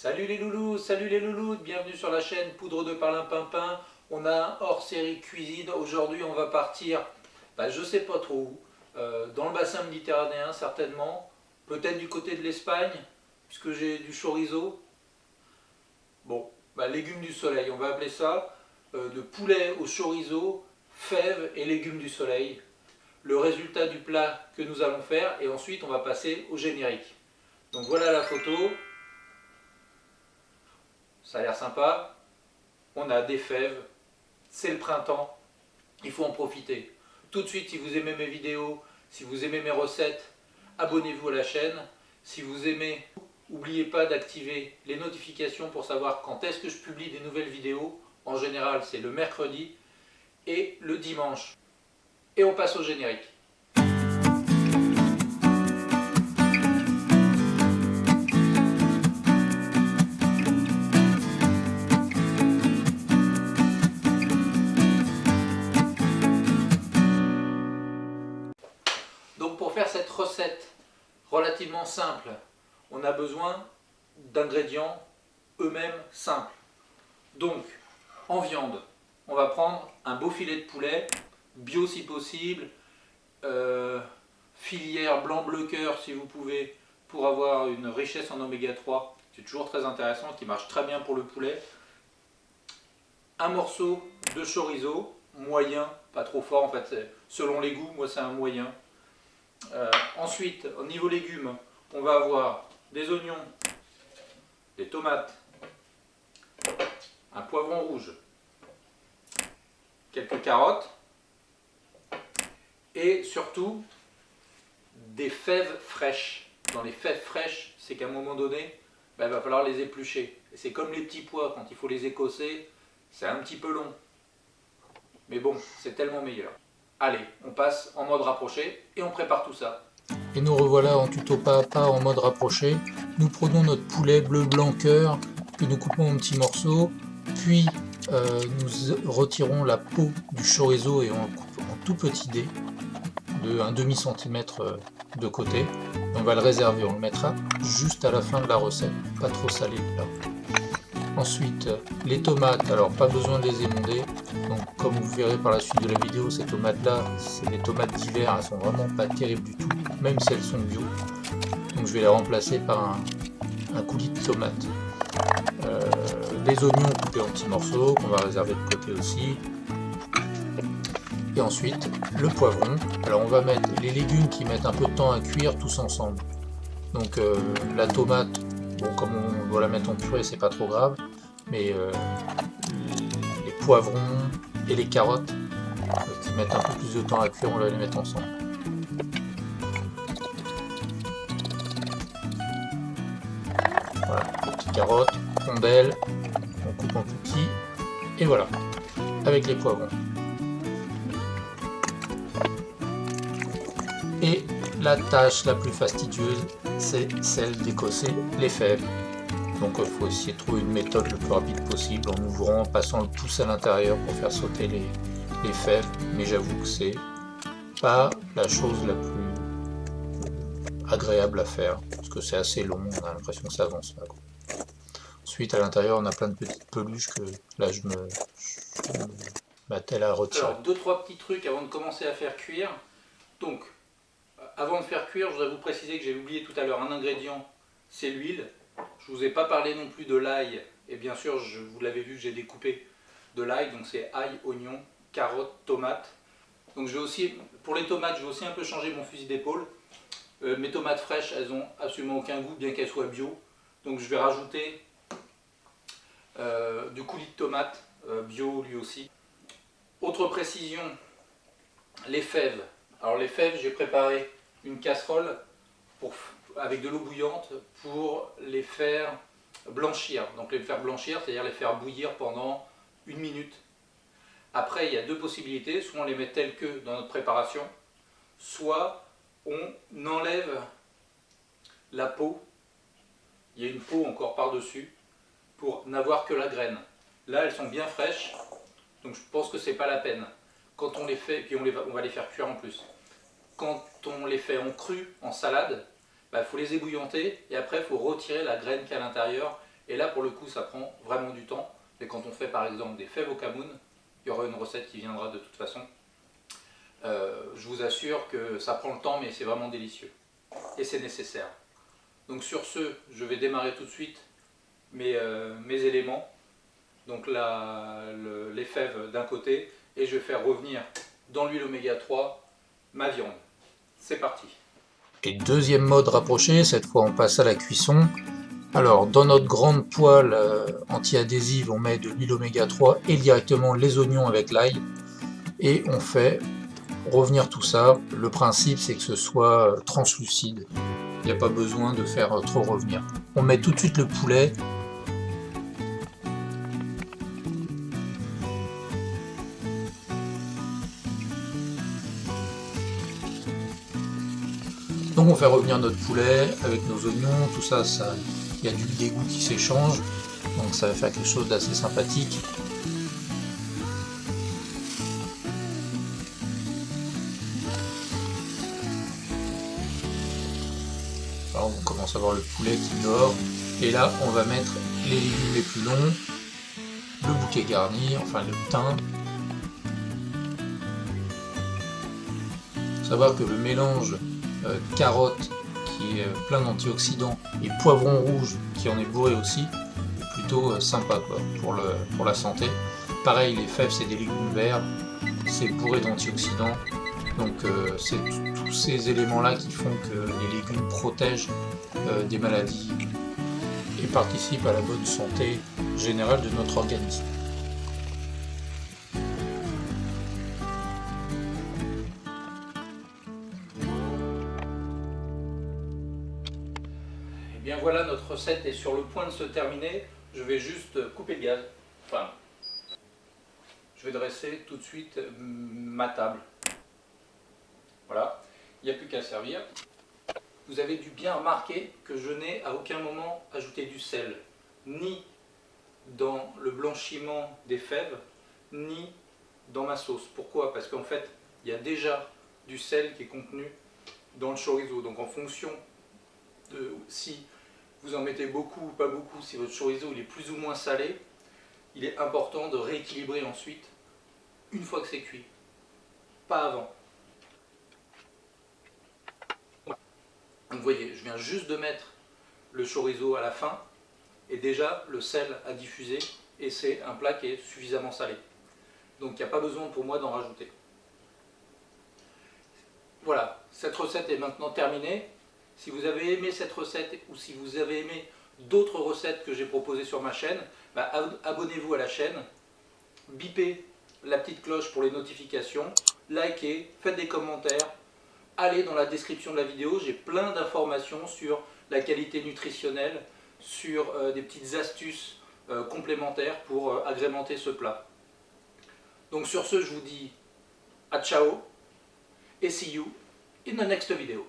Salut les loulous, bienvenue sur la chaîne Poudre de Parlimpinpin. On a un hors-série cuisine. Aujourd'hui on va partir, je sais pas trop où, dans le bassin méditerranéen certainement, peut-être du côté de l'Espagne, puisque j'ai du chorizo. Bon, légumes du soleil, on va appeler ça, de poulet au chorizo, fèves et légumes du soleil. Le résultat du plat que nous allons faire et ensuite on va passer au générique. Donc voilà la photo. Ça a l'air sympa, on a des fèves, c'est le printemps, il faut en profiter. Tout de suite, si vous aimez mes vidéos, si vous aimez mes recettes, abonnez-vous à la chaîne. Si vous aimez, n'oubliez pas d'activer les notifications pour savoir quand est-ce que je publie des nouvelles vidéos. En général, c'est le mercredi et le dimanche. Et on passe au générique. Donc pour faire cette recette relativement simple, on a besoin d'ingrédients eux-mêmes simples. Donc en viande, on va prendre un beau filet de poulet, bio si possible, filière blanc bleu cœur si vous pouvez, pour avoir une richesse en oméga 3, c'est toujours très intéressant, qui marche très bien pour le poulet. Un morceau de chorizo, moyen, pas trop fort en fait, selon les goûts, moi c'est un moyen. Ensuite, au niveau légumes, on va avoir des oignons, des tomates, un poivron rouge, quelques carottes et surtout des fèves fraîches. Dans les fèves fraîches, c'est qu'à un moment donné, il va falloir les éplucher. C'est comme les petits pois, quand il faut les écosser, c'est un petit peu long. Mais bon, c'est tellement meilleur. Allez, on passe en mode rapproché et on prépare tout ça. Et nous revoilà en tuto pas à pas en mode rapproché. Nous prenons notre poulet bleu blanc cœur que nous coupons en petits morceaux, puis nous retirons la peau du chorizo et on le coupe en tout petits dés de 1 demi-centimètre de côté. On va le réserver, on le mettra juste à la fin de la recette, pas trop salé là. Ensuite, les tomates, alors pas besoin de les émonder, donc comme vous verrez par la suite de la vidéo, ces tomates là, c'est des tomates d'hiver, elles sont vraiment pas terribles du tout, même si elles sont bio. Donc je vais les remplacer par un coulis de tomates. Les oignons coupés en petits morceaux, qu'on va réserver de côté aussi. Et ensuite, le poivron. Alors on va mettre les légumes qui mettent un peu de temps à cuire tous ensemble. Donc la tomate, bon, comme on doit la mettre en purée, c'est pas trop grave, mais les poivrons et les carottes qui mettent un peu plus de temps à cuire, on va les mettre ensemble. Voilà, les petites carottes, rondelles, on coupe en petits, et voilà, avec les poivrons. Et la tâche la plus fastidieuse, c'est celle d'écosser les fèves. Donc il faut essayer de trouver une méthode le plus rapide possible en ouvrant, en passant le pouce à l'intérieur pour faire sauter les fèves. Mais j'avoue que c'est pas la chose la plus agréable à faire, parce que c'est assez long, on a l'impression que ça avance pas. Ensuite à l'intérieur on a plein de petites peluches que là je m'attelle à retirer. Alors 2-3 petits trucs avant de commencer à faire cuire. Donc avant de faire cuire, je voudrais vous préciser que j'ai oublié tout à l'heure un ingrédient, c'est l'huile. Je ne vous ai pas parlé non plus de l'ail, et bien sûr, vous l'avez vu, j'ai découpé de l'ail, donc c'est ail, oignon, carottes, tomates. Donc je vais aussi, pour les tomates, je vais aussi un peu changer mon fusil d'épaule. Mes tomates fraîches, elles n'ont absolument aucun goût, bien qu'elles soient bio. Donc je vais rajouter du coulis de tomate, bio lui aussi. Autre précision, les fèves. Alors les fèves, j'ai préparé une casserole avec de l'eau bouillante pour les faire blanchir. Donc les faire blanchir, c'est-à-dire les faire bouillir pendant 1 minute. Après, il y a deux possibilités. Soit on les met telles que dans notre préparation, soit on enlève la peau. Il y a une peau encore par-dessus pour n'avoir que la graine. Là, elles sont bien fraîches, donc je pense que c'est pas la peine. Quand on les fait, puis on va les faire cuire en plus. Quand on les fait en cru, en salade, faut les ébouillanter et après il faut retirer la graine qu'il y a à l'intérieur Et là pour le coup ça prend vraiment du temps. Et quand on fait par exemple des fèves au camoun, il y aura une recette qui viendra de toute façon. Je vous assure que ça prend le temps mais c'est vraiment délicieux. Et c'est nécessaire. Donc sur ce, je vais démarrer tout de suite mes éléments. Donc les fèves d'un côté et je vais faire revenir dans l'huile oméga 3 ma viande. C'est parti. Et deuxième mode rapproché, cette fois on passe à la cuisson. Alors dans notre grande poêle anti-adhésive, on met de l'huile oméga 3 et directement les oignons avec l'ail. Et on fait revenir tout ça. Le principe c'est que ce soit translucide. Il n'y a pas besoin de faire trop revenir. On met tout de suite le poulet. Donc on fait revenir notre poulet avec nos oignons, tout ça, il y a du dégoût qui s'échange, donc ça va faire quelque chose d'assez sympathique. Alors on commence à voir le poulet qui dort, et là on va mettre les légumes les plus longs, le bouquet garni, enfin le thym. Faut savoir que le mélange carotte qui est plein d'antioxydants et poivron rouge qui en est bourré aussi est plutôt sympa quoi, pour la santé. Pareil, les fèves c'est des légumes verts, c'est bourré d'antioxydants, donc c'est tous ces éléments là qui font que les légumes protègent des maladies et participent à la bonne santé générale de notre organisme. Et bien voilà, notre recette est sur le point de se terminer. Je vais juste couper le gaz. Enfin, je vais dresser tout de suite ma table. Voilà, il n'y a plus qu'à servir. Vous avez dû bien remarquer que je n'ai à aucun moment ajouté du sel, ni dans le blanchiment des fèves, ni dans ma sauce. Pourquoi? Parce qu'en fait, il y a déjà du sel qui est contenu dans le chorizo. Donc en fonction de si vous en mettez beaucoup ou pas beaucoup, si votre chorizo il est plus ou moins salé, il est important de rééquilibrer ensuite une fois que c'est cuit, pas avant. Donc vous voyez, je viens juste de mettre le chorizo à la fin et déjà le sel a diffusé et c'est un plat qui est suffisamment salé. Donc il n'y a pas besoin pour moi d'en rajouter. Voilà, cette recette est maintenant terminée. Si vous avez aimé cette recette ou si vous avez aimé d'autres recettes que j'ai proposées sur ma chaîne, abonnez-vous à la chaîne, bipez la petite cloche pour les notifications, likez, faites des commentaires, allez dans la description de la vidéo, j'ai plein d'informations sur la qualité nutritionnelle, sur des petites astuces complémentaires pour agrémenter ce plat. Donc sur ce, je vous dis à ciao et see you in the next video.